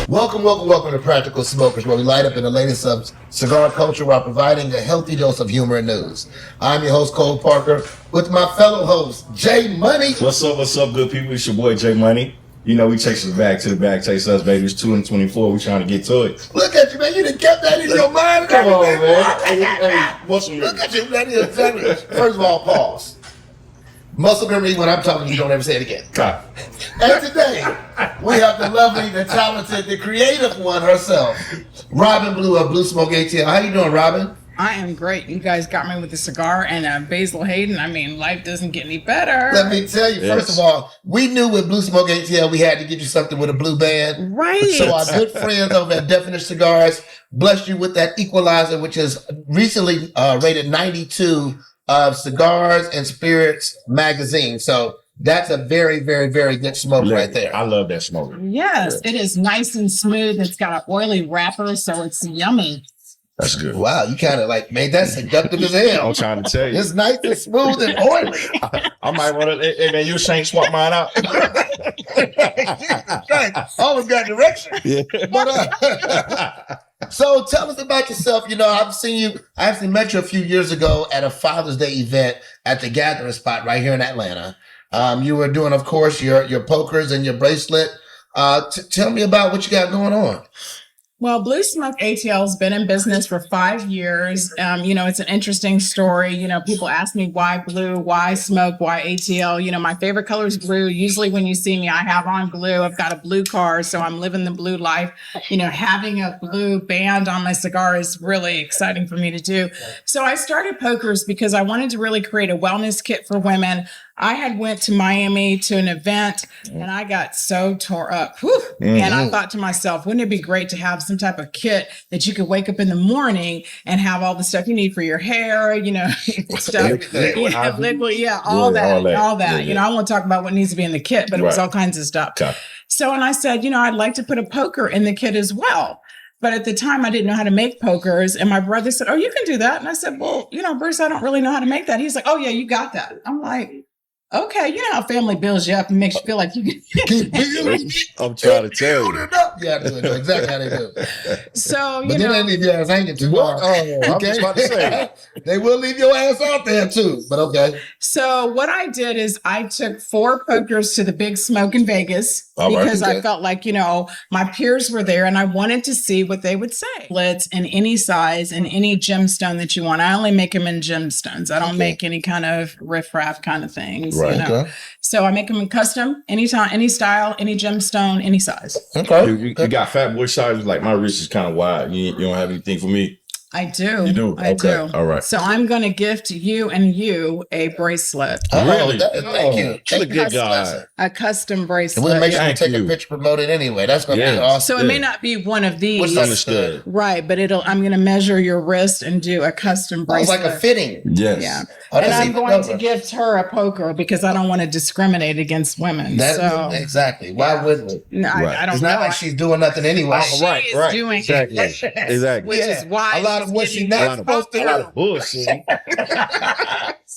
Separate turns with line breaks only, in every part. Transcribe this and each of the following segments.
Welcome to Practical Smokers, where we light up in the latest of cigar culture while providing a healthy dose of humor and news. I'm your host, Cole Parker, with my fellow host, Jay Money.
What's up, good people? It's your boy, Jay Money. You know, we chase us back to the back, chase us, baby. It's 2 and 24. We trying to get to it.
Look at you, man. You done kept that in your mind.
Come on, man.
Look at you, man. First of all, pause. Muscle memory, when I'm talking, you don't ever say it again. And today, we have the lovely, the talented, the creative one herself, Robin Blue of Blue Smoke ATL. How you doing, Robin?
I am great. You guys got me with a cigar and Basil Hayden. I mean, life doesn't get any better.
Let me tell you, first of all, we knew with Blue Smoke ATL we had to get you something with a blue band.
Right.
So our good friends over at Definite Cigars blessed you with that Equalizer, which is recently rated 92 of Cigars and Spirits magazine. So that's a very, very, very good smoke right there.
I love that smoke.
Yes, it is nice and smooth. It's got an oily wrapper, so it's yummy.
That's good.
Wow, you kind of like made that seductive as hell.
I'm trying to tell you.
It's nice and smooth and oily.
I might want to, hey man, you saying swap mine out?
Always got direction.
Yeah.
But, so tell us about yourself. You know, I've seen you, I actually met you a few years ago at a Father's Day event at the Gathering Spot right here in Atlanta. You were doing, of course, your pokers and your bracelet. Tell me about what you got going on.
Well, Blue Smoke ATL has been in business for 5 years. You know, it's an interesting story. You know, people ask me why blue, why smoke, why ATL. You know, my favorite color is blue. Usually when you see me, I have on blue. I've got a blue car, so I'm living the blue life. You know, having a blue band on my cigar is really exciting for me to do. So I started pokers because I wanted to really create a wellness kit for women. I had went to Miami to an event and I got so tore up. And I thought to myself, wouldn't it be great to have some type of kit that you could wake up in the morning and have all the stuff you need for your hair, you know, stuff, liquid, all that. You know, I won't talk about what needs to be in the kit, but it was all kinds of stuff. So, and I said, you know, I'd like to put a poker in the kit as well. But at the time, I didn't know how to make pokers. And my brother said, oh, you can do that. And I said, well, you know, Bruce, I don't really know how to make that. He's like, oh, yeah, you got that. I'm like, okay, you know how family builds you up and makes you feel like you can.
I'm trying to tell you.
Yeah, I know exactly how they do.
So,
but
you
then
know.
they leave your ass hanging too long.
I'm just about to say.
They will leave your ass out there too, but okay.
So what I did is I took 4 pokers to the Big Smoke in Vegas because I felt like, you know, my peers were there and I wanted to see what they would say. Let's in any size and any gemstone that you want. I only make them in gemstones. I don't make any kind of riffraff kind of things.
Right.
You know? So I make them in custom, anytime, any style, any gemstone, any size.
Okay.
You got fat boy sizes, like my wrist is kind of wide. You don't have anything for me?
I do.
You do?
I do.
All right.
So I'm going to gift you a bracelet.
Really?
Thank you.
What a good guy.
A custom bracelet.
We'll make sure we take a picture, promote it anyway. That's going to be awesome.
So it may not be one of these.
What's understood?
Right, but I'm going to measure your wrist and do a custom bracelet.
It's like a fitting.
Yes.
Yeah. And I'm going to gift her a poker because I don't want to discriminate against women.
Exactly. Why wouldn't we?
No, I don't
It's
know.
not like she's doing nothing anyway.
She is doing
exactly.
Which is why
a lot of what she's not supposed to do.
A lot of bullshit.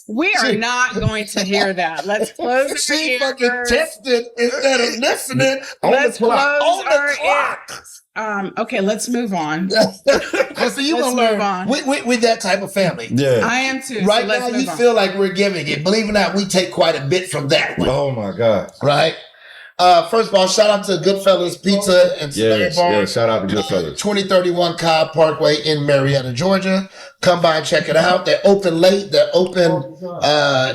We are not going to hear that. Let's close our
She
ears.
fucking tested instead of listening.
Let's close
on
our
the clock.
ears. Okay, let's move on.
So you
Let's
gonna learn.
move on.
We that type of family.
Yeah.
I am too.
Right
so let's
now,
move
you
on.
feel like we're giving it. Believe it or not, we take quite a bit from that one.
Oh my God.
Right? First of all, shout out to Goodfellas Pizza and Cigar Bar.
Yeah, shout out to Goodfellas.
2031 Cobb Parkway in Marietta, Georgia. Come by and check it out. They're open late. They're open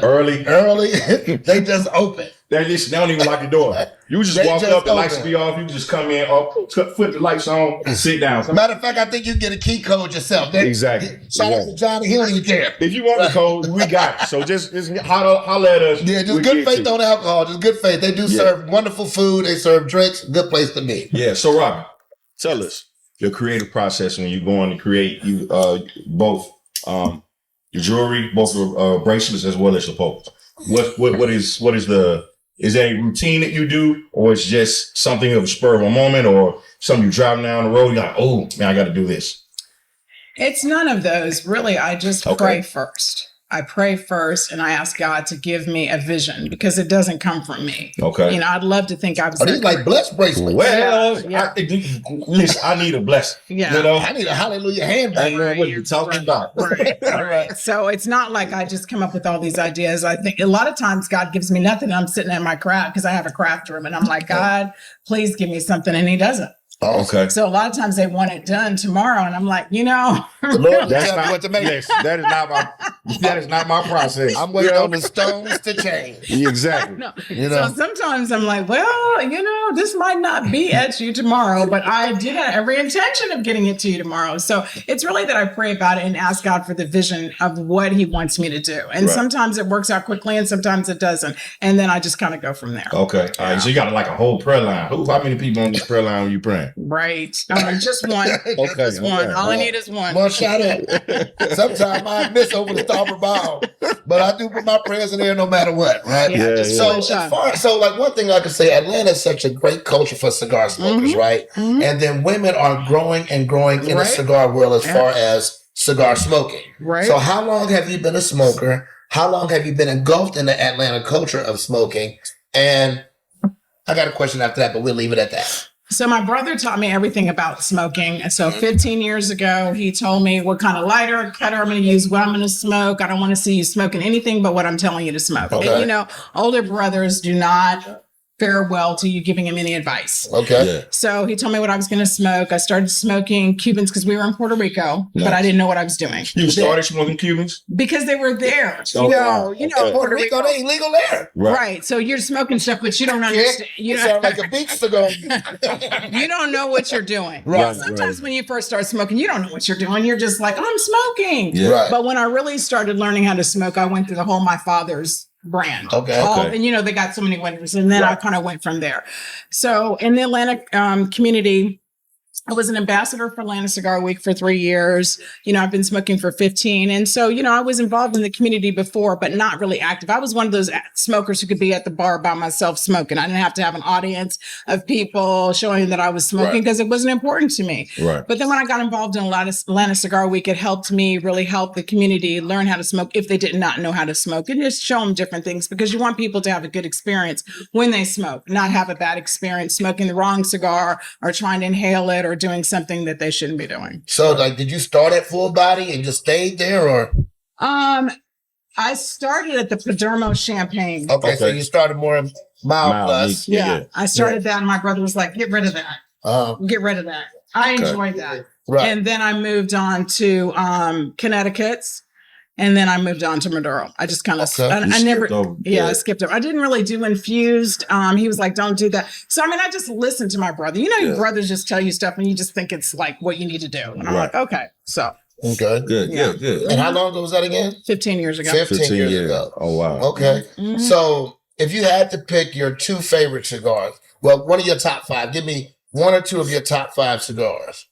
Early.
They just open.
They don't even lock the door. You just walk up, the lights be off. You just come in, flip the lights on, and sit down.
Matter of fact, I think you get a key code yourself.
Exactly.
Shout out to Johnny. He don't even care.
If you want the code, we got it. So just holler at us.
Yeah, just good faith on alcohol. Just good faith. They do serve wonderful food. They serve drinks. Good place to meet.
Yeah. So Robin, tell us your creative process when you're going to create both your jewelry, both your bracelets as well as your pokers. Is that a routine that you do, or it's just something of a spur of a moment, or something you're driving down the road, you're like, oh man, I got to do this?
It's none of those. Really, I just pray first. I pray first and I ask God to give me a vision because it doesn't come from me.
Okay.
You know, I'd love to think I was.
Oh, these like blessed bracelets.
Well,
Yeah.
listen, I need a blessing.
Yeah.
You know,
I need a hallelujah handbag.
I know what you're talking about.
Right.
All right.
So it's not like I just come up with all these ideas. I think a lot of times God gives me nothing. I'm sitting at my craft because I have a craft room and I'm like, God, please give me something. And he doesn't.
Oh,
Okay.
So a lot of times they want it done tomorrow. And I'm like, you know,
the Lord
That's
tell me
not
what to make.
listen, that is not my process.
I'm waiting on the stones to change.
Exactly.
no.
You know?
So sometimes I'm like, well, you know, this might not be at you tomorrow, but I did have every intention of getting it to you tomorrow. So it's really that I pray about it and ask God for the vision of what he wants me to do. And
Right.
sometimes it works out quickly and sometimes it doesn't. And then I just kind of go from there.
Okay. All right. So you got like a whole prayer line. How many people on this prayer line are you praying?
Right. Just one.
Okay.
Just one.
okay.
All I need is one.
Well, shout out. Sometimes I miss over the Starboard Bow, but I do put my prayers in there no matter what, right?
Yeah, just
So,
one shot.
like one thing I could say, Atlanta is such a great culture for cigar smokers, right?
Mhm.
And then women are growing and growing in the
Right.
cigar world as
Yeah.
far as cigar smoking.
Right.
So how long have you been a smoker? How long have you been engulfed in the Atlanta culture of smoking? And I got a question after that, but we'll leave it at that.
So my brother taught me everything about smoking. And so 15 years ago, he told me what kind of lighter, cutter I'm going to use, what I'm going to smoke. I don't want to see you smoking anything but what I'm telling you to smoke.
Okay.
And, you know, older brothers do not fare well to you giving him any advice.
Okay.
Yeah.
So he told me what I was going to smoke. I started smoking Cubans because we were in Puerto Rico, but I didn't know what I was doing.
You started smoking Cubans?
Because they were there.
Oh, wow.
You know,
Okay.
Puerto Rico, they ain't legal there.
Right. So you're smoking stuff, but you don't understand.
You
You
sound like a beach cigar.
you don't know what you're doing.
Right,
Sometimes when you first start smoking, you don't know what you're doing. You're just like, I'm smoking.
Yeah.
Right.
But when I really started learning how to smoke, I went through the whole My Father's brand.
Okay.
Okay.
And you know, they got so many winners. And then I kind of went from there. So in the Atlanta community, I was an ambassador for Atlanta Cigar Week for 3 years. You know, I've been smoking for 15. And so, you know, I was involved in the community before, but not really active. I was one of those smokers who could be at the bar by myself smoking. I didn't have to have an audience of people showing that I was smoking because it wasn't important to me.
Right.
But then when I got involved in Atlanta Cigar Week, it helped me really help the community learn how to smoke if they did not know how to smoke, and just show them different things, because you want people to have a good experience when they smoke, not have a bad experience smoking the wrong cigar or trying to inhale it or doing something that they shouldn't be doing.
So, like, did you start at full body and just stayed there, or?
I started at the Padermo Champagne.
Okay, so
Okay.
you started more mild plus.
Yeah, I started that, and my brother was like, "Get rid of that. Get rid of that." I
Okay.
enjoyed that.
Right.
And then I moved on to Connecticut's, and then I moved on to Maduro. I just kind of,
Okay.
I never, I
I
skipped it. I didn't really do infused. He was like, don't do that. So, I mean, I just listened to my brother. You know, your brothers just tell you stuff and you just think it's like what you need to do. And I'm like, okay. So
Okay.
Good,
Yeah.
good.
And how long ago was that again?
15 years ago.
15 years ago.
Oh, wow.
Okay.
Mhm.
So, if you had to pick your two favorite cigars, well, one of your top five, give me one or two of your top five cigars.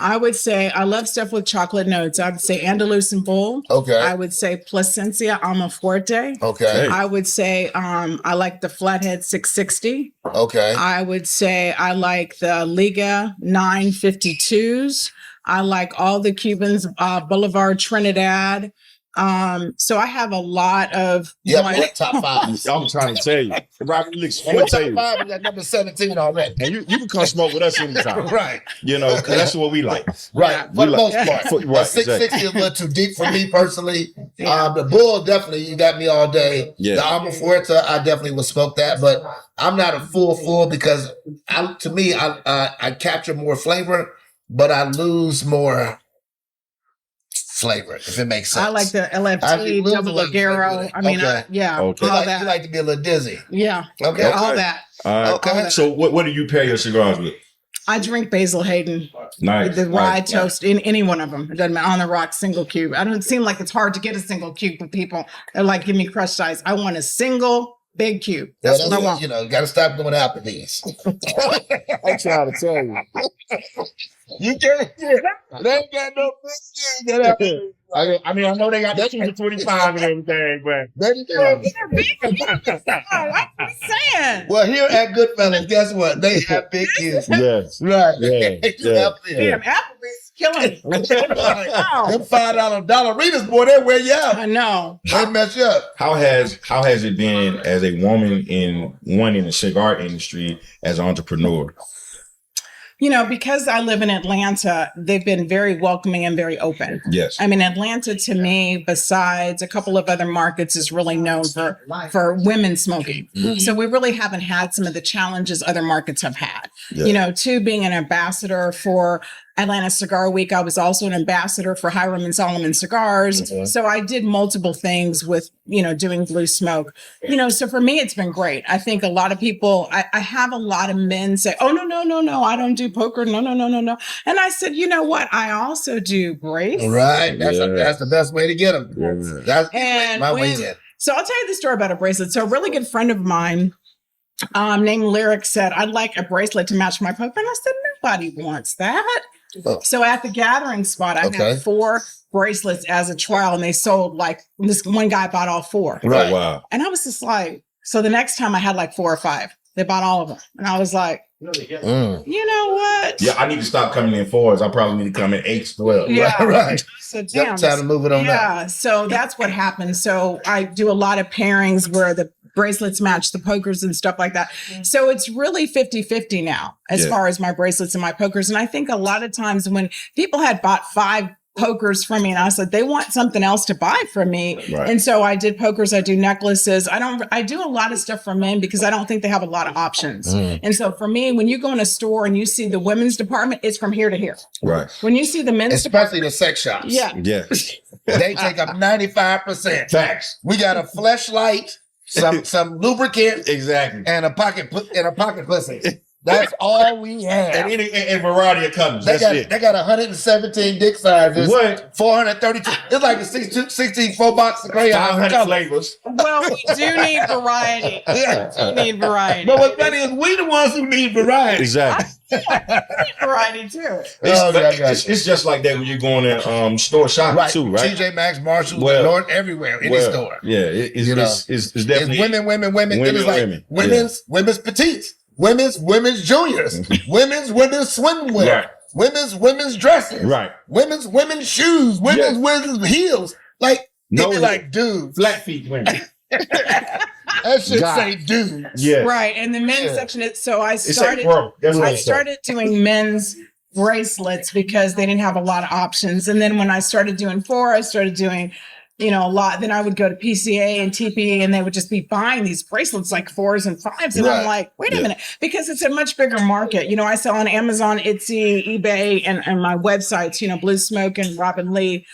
I would say I love stuff with chocolate notes. I would say Andalusian Bull.
Okay.
I would say Plasencia Almafuerte.
Okay.
Hey.
I would say I like the Flathead 660.
Okay.
I would say I like the Liga 952s. I like all the Cubans, Boulevard Trinidad. So I have a lot of
You have what top five?
I'm trying to tell you. Robert, listen, I'm
Your
going to tell
top
you.
five is at number 17 already.
And you can come smoke with us anytime.
Right.
You know, because that's what we like.
Right.
We
For the
like-
most part.
for- right,
660 is a little too deep for me personally.
Yeah.
The Bull, definitely, you got me all day.
Yeah.
The Alma Fuerte, I definitely would smoke that, but I'm not a full because to me, I capture more flavor, but I lose more flavor, if it makes sense.
I like the
I
LFT,
lose
double
a little
Ligero.
flavor.
I mean,
Okay.
yeah,
Okay.
You
all
like,
that.
you like to be a little dizzy.
Yeah,
Okay.
all that.
All right.
Okay.
So what do you pair your cigars with?
I drink Basil Hayden,
Nice.
the rye
nice,
toast, in any one of them. It doesn't matter. On the rock, single cube. I don't seem like it's hard to get a single cube for people. They're like, give me crushed ice. I want a single big cube.
Well,
That's what I want.
you know, got to stop doing Applebee's.
I'm trying to tell you.
You can't. They ain't got no big
I mean, I know they got that 25 and everything, but
I'm saying.
Well, here at Goodfellas, guess what? They have big kids.
yes.
Right.
Yeah,
You
yeah,
up there.
Damn, Applebee's killing me.
Them $5 dollaritas, boy, they wear you out.
I know.
They mess you up.
How has it been as a woman in the cigar industry as an entrepreneur?
You know, because I live in Atlanta, they've been very welcoming and very open.
Yes.
I mean, Atlanta to me, besides a couple of other markets, is really known for women smoking.
Mm-hmm.
So we really haven't had some of the challenges other markets have had.
Yeah.
You know, too, being an ambassador for Atlanta Cigar Week, I was also an ambassador for Hiram and Solomon Cigars.
Mm-hmm.
So I did multiple things with, you know, doing Blue Smoke. You know, so for me, it's been great. I think a lot of people, I have a lot of men say, oh, no, I don't do poker. No. And I said, you know what? I also do brace.
Right. That's the best way to get them.
Yeah.
That's
And
my
when-
way in.
So I'll tell you the story about a bracelet. So a really good friend of mine named Lyric said, I'd like a bracelet to match my poker. And I said, nobody wants that.
Oh.
So at the gathering spot, I
Okay.
had 4 bracelets as a trial, and they sold like this one guy bought all 4.
Right.
Oh, wow.
And I was just like, so the next time I had like 4 or 5. They bought all of them. And I was like,
Mm.
you know what?
Yeah, I need to stop coming in 4s. I probably need to come in 8s, 12.
Yeah.
Right.
So
Yep,
damn.
time to move it on down.
Yeah. So that's what happened. So I do a lot of pairings where the bracelets match the pokers and stuff like that. So it's really 50-50 now as
Yeah.
far as my bracelets and my pokers. And I think a lot of times when people had bought 5 pokers from me and I said, they want something else to buy from me.
Right.
And so I did pokers, I do necklaces. I do a lot of stuff for men because I don't think they have a lot of options. And so for me, when you go in a store and you see the women's department, it's from here to here.
Right.
When you see the men's
Especially the sex shops.
department, yeah.
Yeah.
They take up 95%.
Facts.
We got a fleshlight, some lubricant,
Exactly.
and a pocket pussy. That's all we have.
And variety of colors.
They
That's it.
got 117 dick sizes.
What?
432. It's like a 16 4-box of crayons.
500 flavors.
Well, we do need variety.
Yeah.
We need variety.
But what's funny is we the ones who need variety.
Exactly.
Variety too.
It's just like that when you're going to store shopping
Right.
too, right?
TJ Maxx, Marshall,
Well,
North, everywhere, any store.
Yeah, it's
You know,
it's definitely
It's women.
Women,
It is like
women.
women's petites, women's juniors, women's swimwear,
Right.
women's dresses,
right.
women's shoes, women's heels. Like
No,
it'd be like, dude,
flat feet women.
that should
God.
say dude.
Yeah.
Right. And the men's
Yeah.
section, so I
It's like
started
bro. That's what
I
it said.
started doing men's bracelets because they didn't have a lot of options. And then when I started doing 4, I started doing, you know, a lot. Then I would go to PCA and TPA and they would just be buying these bracelets like 4s and 5s. And I'm
Right.
like, wait a
Yeah.
minute, because it's a much bigger market. You know, I sell on Amazon, Etsy, eBay, and my websites, you know, Blue Smoke and Robin Lee.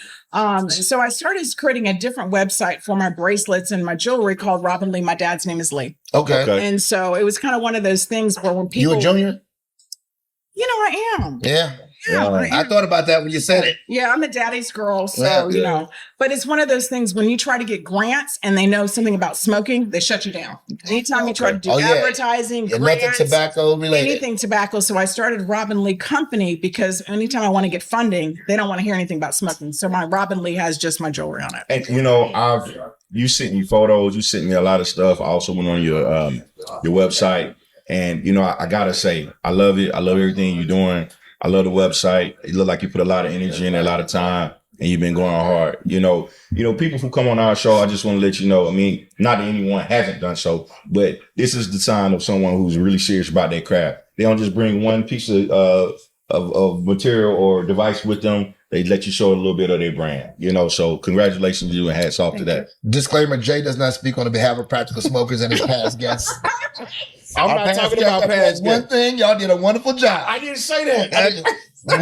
So I started creating a different website for my bracelets and my jewelry called Robin Lee. My dad's name is Lee.
Okay.
Okay.
And so it was kind of one of those things where when people,
You a junior?
you know, I am.
Yeah.
Yeah, I
I
am.
thought about that when you said it.
Yeah, I'm a daddy's girl. So,
Yeah,
you know, but it's one of those things when you try to get grants and they know something about smoking, they shut you down. Anytime you try to do
Oh, yeah.
advertising,
And nothing
grants,
tobacco related.
anything tobacco. So I started Robin Lee Company because anytime I want to get funding, they don't want to hear anything about smoking. So my Robin Lee has just my jewelry on it.
And you know, you sent me photos, you sent me a lot of stuff. I also went on your website, and you know, I gotta say, I love it. I love everything you're doing. I love the website. It look like you put a lot of energy in it, a lot of time, and you've been going hard. You know, people who come on our show, I just want to let you know. I mean, not that anyone hasn't done so, but this is the sign of someone who's really serious about their craft. They don't just bring one piece of material or device with them. They let you show a little bit of their brand, you know. So congratulations to you and hats off to that.
Disclaimer: Jay does not speak on the behalf of Practical Smokers and his past guests.
I'm
Our
not
past
talking
guests
about
have
past
one
guests.
thing, y'all did a wonderful job.
I didn't say that.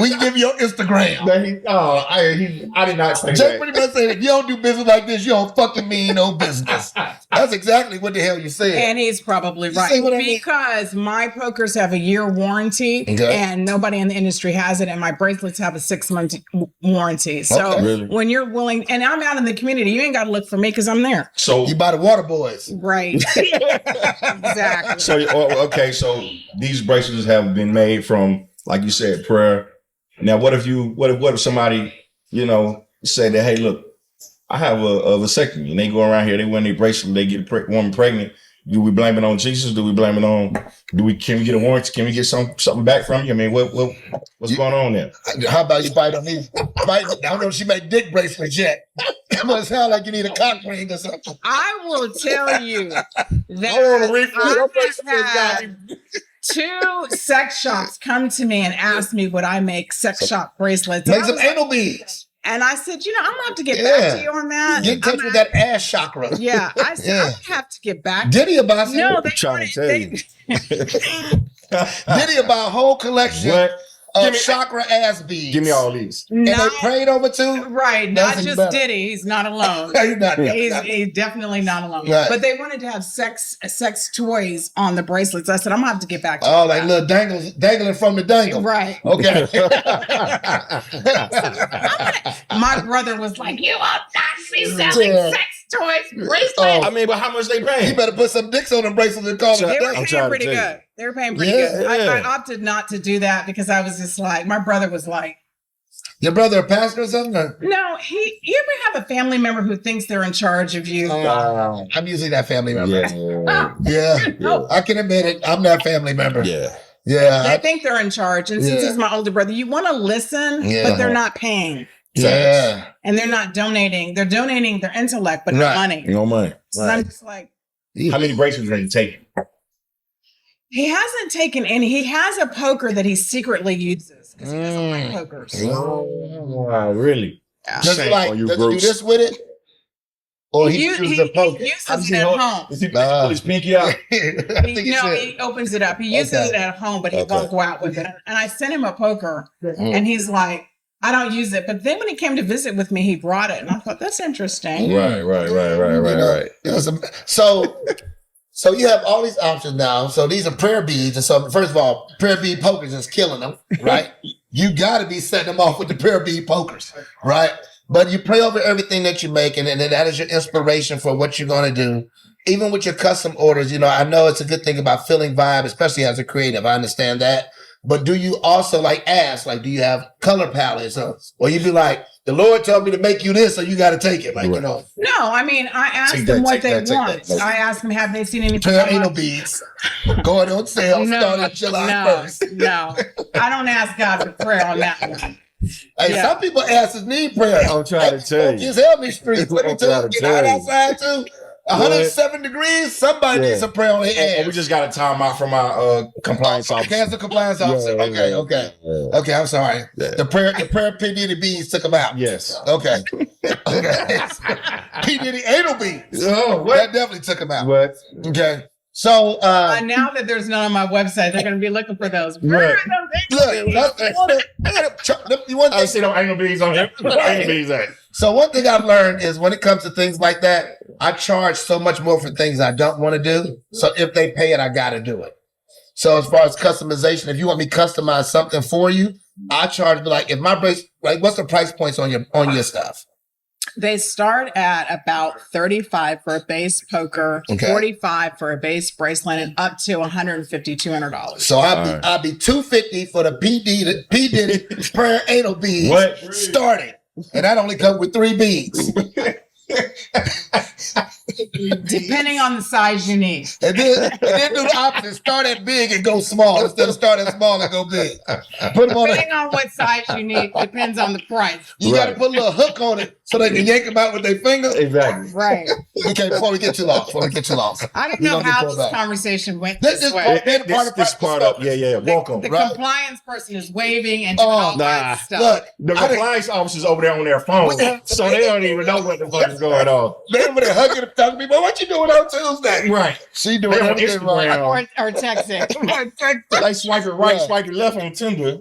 We can give you your Instagram.
I did not say
Jay
that.
pretty much said, if you don't do business like this, you don't fucking mean no business. That's exactly what the hell you said.
And he's probably
see
right
what I mean?
because my pokers have a year warranty
Okay.
and nobody in the industry has it. And my bracelets have a 6-month warranty. So
Okay.
Really?
when you're willing, and I'm out in the community, you ain't got to look for me because I'm there.
So,
You buy the Water Boys.
Right. Exactly.
so these bracelets have been made from, like you said, prayer. Now, what if somebody, you know, say that, hey, look, I have a vasectomy, and they go around here, they wear their bracelet, they get a woman pregnant. Do we blame it on Jesus? Do we blame it on? Can we get a warranty? Can we get something back from you? I mean, what's going on there?
How about you bite on these? I don't know if she made dick bracelets yet. It must sound like you need a cock ring or something.
I will tell you that I have had 2 sex shops come to me and ask me would I make sex shop bracelets.
Make some anal beads.
And I said, I'm gonna have to get back to you on that.
Get in touch with that ass chakra.
Yeah, I said I'm gonna have to get back.
Did he about
No,
I'm trying to tell you.
Did he about a whole collection of chakra ass beads?
Give me all these.
And they prayed over too?
Right, not just Diddy. He's not alone. He's definitely not alone.
Right.
But they wanted to have sex toys on the bracelets. I said, I'm gonna have to get back to
you. Like little dangling from the dangle.
Right.
Okay.
My brother was like, you will not be selling sex toys bracelets.
I mean, but how much they paying?
You better put some dicks on them bracelets and call it.
They were paying pretty good. They were paying pretty good. I opted not to do that because I was just like, my brother was like,
your brother a pastor or something? Or?
No, you ever have a family member who thinks they're in charge of you?
I'm usually that family member. Yeah.
No.
I can admit it. I'm that family member.
Yeah.
They think they're in charge. And since he's my older brother, you want to listen, but they're not paying.
Yeah.
And they're not donating. They're donating their intellect, but not money.
No money.
So I'm just like,
how many bracelets are you taking?
He hasn't taken any. He has a poker that he secretly uses because he doesn't like pokers.
Wow, really?
Yeah. Does he do this with it? Or he uses the poker?
He uses it at home.
Does he put his pinky out?
He opens it up. He uses it at home, but he won't go out with it. And I sent him a poker, and he's like, I don't use it. But then when he came to visit with me, he brought it. And I thought, that's interesting.
Right.
So you have all these options now. So these are prayer beads. And so first of all, prayer bead pokers is killing them, right? You got to be setting them off with the prayer bead pokers, right? But you pray over everything that you make, and then that is your inspiration for what you're going to do. Even with your custom orders, I know it's a good thing about feeling vibe, especially as a creative. I understand that. But do you also do you have color palettes? Or you be like, the Lord told me to make you this, so you got to take it.
No, I mean, I asked them what they want. I asked them, have they seen any
anal beads going on sale starting July 1st?
No, I don't ask God for prayer on that one.
Hey, some people asses need prayer.
I'm trying to tell you.
Just help me streets. Let me tell you, get out outside too. 107 degrees. Somebody needs some prayer on their ass.
We just got a time out from our compliance officer.
Cancer compliance officer. Okay. I'm sorry.
Yeah.
The prayer P Diddy beads took him out.
Yes.
Okay. P Diddy anal beads. Oh, what? That definitely took him out.
What?
Okay. So
now that there's none on my website, they're going to be looking for those.
Right.
Look, you want
to see them anal beads on here. Anal beads at.
So one thing I've learned is when it comes to things like that, I charge so much more for things I don't want to do. So if they pay it, I got to do it. So as far as customization, if you want me to customize something for you, I charge if my brace, what's the price points on your stuff?
They start at about $35 for a base poker, $45 for a base bracelet, and up to $150, $200.
So I'll be $250 for the P Diddy prayer anal beads starting. And that only comes with 3 beads.
Depending on the size you need.
And then do the opposite. Start at big and go small instead of start at small and go big.
Depending on what size you need, depends on the price.
You got to put a little hook on it so they can yank them out with their finger.
Exactly.
Right.
Okay, before we get too long.
I don't know how this conversation went this way.
This part up. Yeah. Welcome.
The compliance person is waving and doing all kinds of stuff.
Look, the compliance officer's over there on their phone, so they don't even know what the fuck is going on.
They over there hugging and talking to me, but what you doing on Tuesday?
Right.
She doing everything right.
Or texting.
They swiping right, swiping left on Tinder.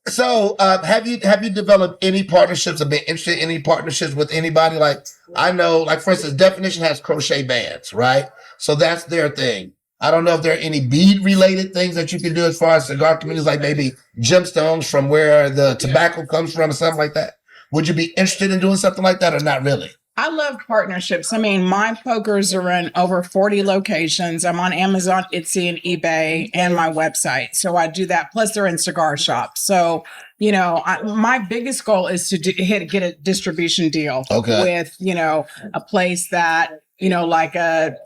So have you developed any partnerships or been interested in any partnerships with anybody? Like I know, for instance, Definition has crochet bands, right? So that's their thing. I don't know if there are any bead related things that you can do as far as cigar communities, like maybe gemstones from where the tobacco comes from or something like that. Would you be interested in doing something like that or not really?
I love partnerships. I mean, my pokers are in over 40 locations. I'm on Amazon, Etsy, and eBay, and my website. So I do that. Plus, they're in cigar shops. So, my biggest goal is to get a distribution deal with, a place that like a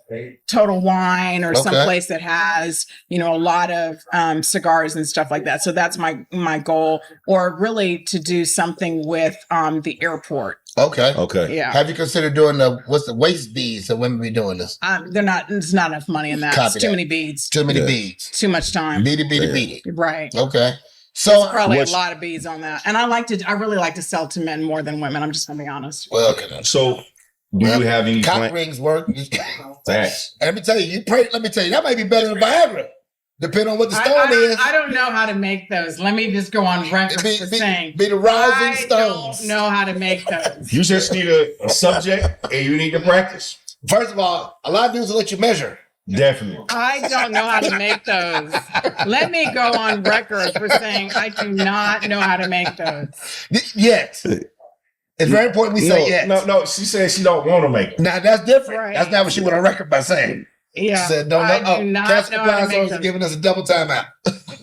Total Wine or some place that has, a lot of cigars and stuff like that. So that's my goal, or really to do something with the airport.
Okay.
Yeah.
Have you considered doing what's the waist beads that women be doing this?
There's not enough money in that. It's too many beads.
Too many beads.
Too much time.
Beady.
Right.
Okay. So
there's probably a lot of beads on that. And I really like to sell to men more than women. I'm just gonna be honest.
Well, okay.
So do you have any
cock rings work?
Facts.
And let me tell you, that might be better than Viagra. Depending on what the stone is.
I don't know how to make those. Let me just go on record for saying.
Be the rising stones.
I don't know how to make those.
You just need a subject and you need to practice.
First of all, a lot of dudes will let you measure.
Definitely.
I don't know how to make those. Let me go on record for saying I do not know how to make those.
Yet. It's very important we say yet.
No. She said she don't want to make it.
Now, that's different.
Right.
That's not what she went on record by saying.
Yeah.
She said, I do not
know how to make them.
giving us a double timeout.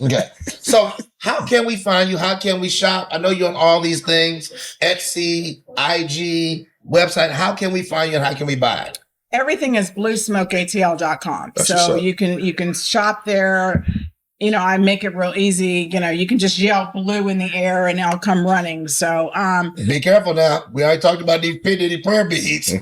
Okay. So how can we find you? How can we shop? I know you're on all these things. Etsy, IG, website. How can we find you and how can we buy it?
Everything is bluesmokeatl.com. So you can shop there. I make it real easy. You can just yell blue in the air and I'll come running. So
be careful now. We already talked about these P. prayer beads.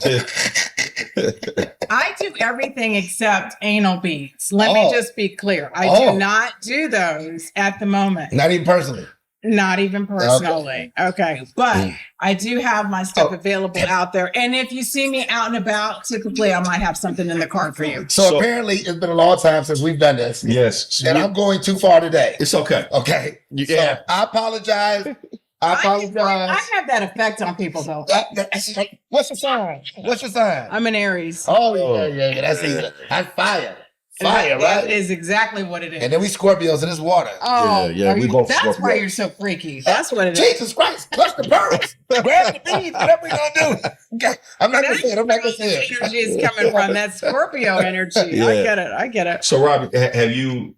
I do everything except anal beads. Let me just be clear. I do not do those at the moment.
Not even personally.
Not even personally. Okay. But I do have my stuff available out there. And if you see me out and about, typically I might have something in the cart for you.
So apparently it's been a long time since we've done this.
Yes.
And I'm going too far today.
It's okay.
Okay.
Yeah.
So I apologize. I
have that effect on people though.
What's your sign?
I'm an Aries.
Oh, yeah. That's easy. That's fire. Fire, right?
That is exactly what it is.
And then we Scorpios in this water.
Oh,
yeah. We both
That's
Scorpio.
why you're so freaky. That's what it is.
Jesus Christ. Clutch the pearls. Grab the beads. Whatever we going to do. Okay. I'm not going to say it.
Energy is coming from that Scorpio energy.
Yeah.
I get it.
So, Robbie, have you,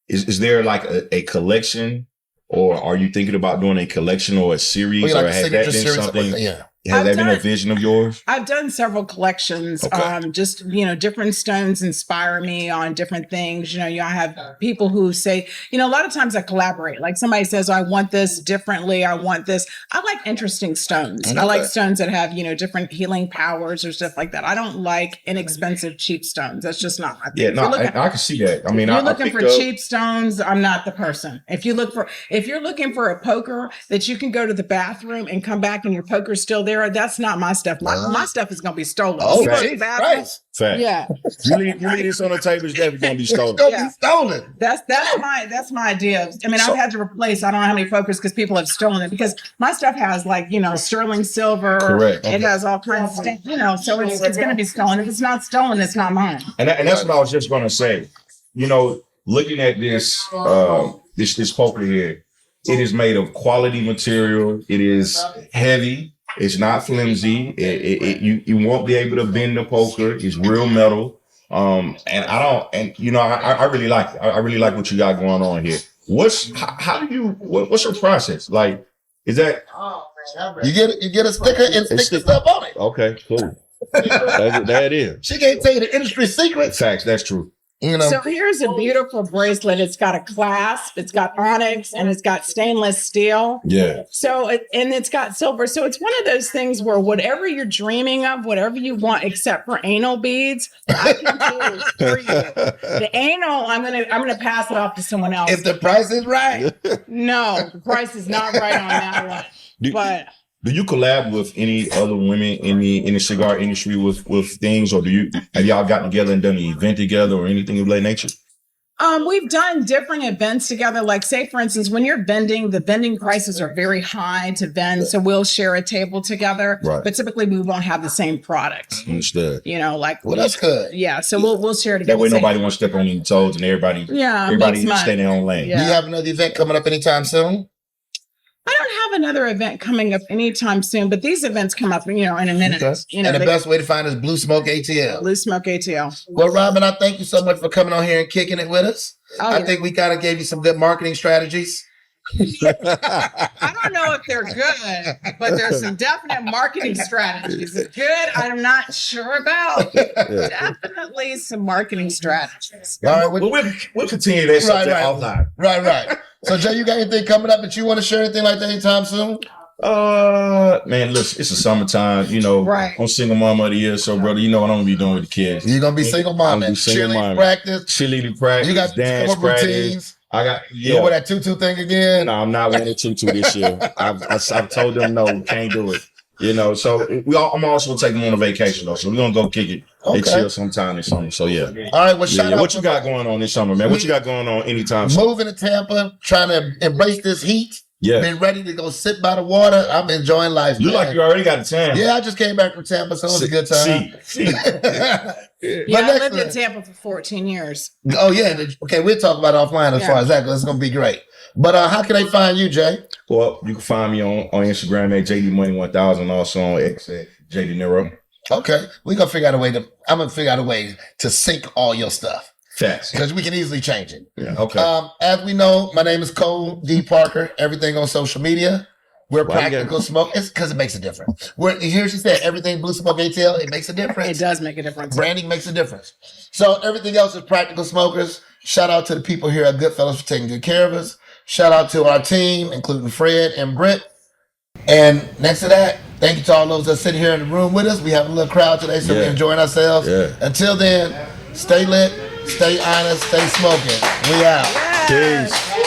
is there like a collection, or are you thinking about doing a collection or a series, or has that been something?
Yeah.
Has that been a vision of yours?
I've done several collections.
Okay.
Just, different stones inspire me on different things. I have people who say, a lot of times I collaborate. Like somebody says, I want this differently. I want this. I like interesting stones.
Okay.
I like stones that have, different healing powers or stuff like that. I don't like inexpensive, cheap stones. That's just not my thing.
Yeah, no, I can see that. I mean,
you're looking for cheap stones, I'm not the person. If you're looking for a poker that you can go to the bathroom and come back and your poker's still there, that's not my stuff. My stuff is going to be stolen.
Oh,
You go to the bathroom,
Fact.
yeah.
You leave this on the table, it's definitely going to be stolen.
It's going to be stolen.
That's my idea. I mean, I've had to replace, I don't know how many pokers because people have stolen it, because my stuff has sterling silver.
Correct.
It has all kinds of stuff, so it's going to be stolen. If it's not stolen, it's not mine.
And that's what I was just going to say. Looking at this, this poker here, it is made of quality material. It is heavy. It's not flimsy. You won't be able to bend the poker. It's real metal. I really like it. I really like what you got going on here. What's your process? Like, is that
you get a sticker and stick the stuff on it?
Okay, cool. That it is.
She can't tell you the industry secrets.
Facts, that's true.
So here's a beautiful bracelet. It's got a clasp, it's got onyx, and it's got stainless steel.
Yeah.
So it's got silver. So it's one of those things where whatever you're dreaming of, whatever you want, except for anal beads, I can do for you. The anal, I'm gonna pass it off to someone else.
If the price is right.
No, the price is not right on that one.
Do you collab with any other women in the cigar industry with things, or have y'all gotten together and done an event together or anything of that nature?
We've done different events together. Like, say, for instance, when you're vending, the vending prices are very high to vend. So we'll share a table together,
right.
But typically we won't have the same product.
Understood.
Well,
that's good.
Yeah. So we'll share together.
That way nobody wants to step on any toes and everybody stay in their own lane.
Yeah. Do you have another event coming up anytime soon?
I don't have another event coming up anytime soon, but these events come up, in a minute.
Okay. And the best way to find us is Blue Smoke ATL.
Blue Smoke ATL.
Well, Robin, I thank you so much for coming on here and kicking it with us. I think we kind of gave you some good marketing strategies.
I don't know if they're good, but there's some definite marketing strategies. Good, I'm not sure about. Definitely some marketing strategies.
All right,
Well, we'll continue that subject offline.
Right. So, Jay, you got anything coming up that you want to share? Anything like that anytime soon?
Man, listen, it's the summertime. You know,
Right.
I'm single mama of the year, so brother, you know what I'm gonna be doing with the kids.
You're gonna be single mom
I'm gonna
and
be single
cheerleading
mom.
practice.
Cheerleading practice,
You got
dance
summer
practice.
routines.
I got
You wear that tutu thing again?
No, I'm not wearing a tutu this year. I've told them no, can't do it. You know, so I'm also taking them on a vacation though, so we're gonna go kick it and chill sometime this summer. So yeah.
All right, well, shout out.
What you got going on this summer, man? What you got going on anytime soon?
Moving to Tampa, trying to embrace this heat.
Yeah.
Been ready to go sit by the water. I'm enjoying life.
You
man.
like you already got a tan.
Yeah, I just came back from Tampa, so it was a good time.
See.
Yeah, I lived in Tampa for 14 years.
Oh yeah, okay. We'll talk about it offline as far as that goes. It's gonna be great. But how can they find you, Jay?
Well, you can find me on Instagram at JDMoney1000, also on X at JD Nero.
Okay, I'm gonna figure out a way to sync all your stuff.
Facts.
Because we can easily change it.
Yeah. Okay.
As we know, my name is Cole D. Parker. Everything on social media. We're Practical Smoke. It's because it makes a difference. Here she said, everything Blue Smoke ATL, it makes a difference.
It does make a difference.
Branding makes a difference. So everything else is Practical Smokers. Shout out to the people here at Goodfellas for taking good care of us. Shout out to our team, including Fred and Britt. And next to that, thank you to all those that sit here in the room with us. We have a little crowd today, so we're enjoying ourselves.
Yeah.
Until then, stay lit, stay honest, stay smoking. We out.
Peace.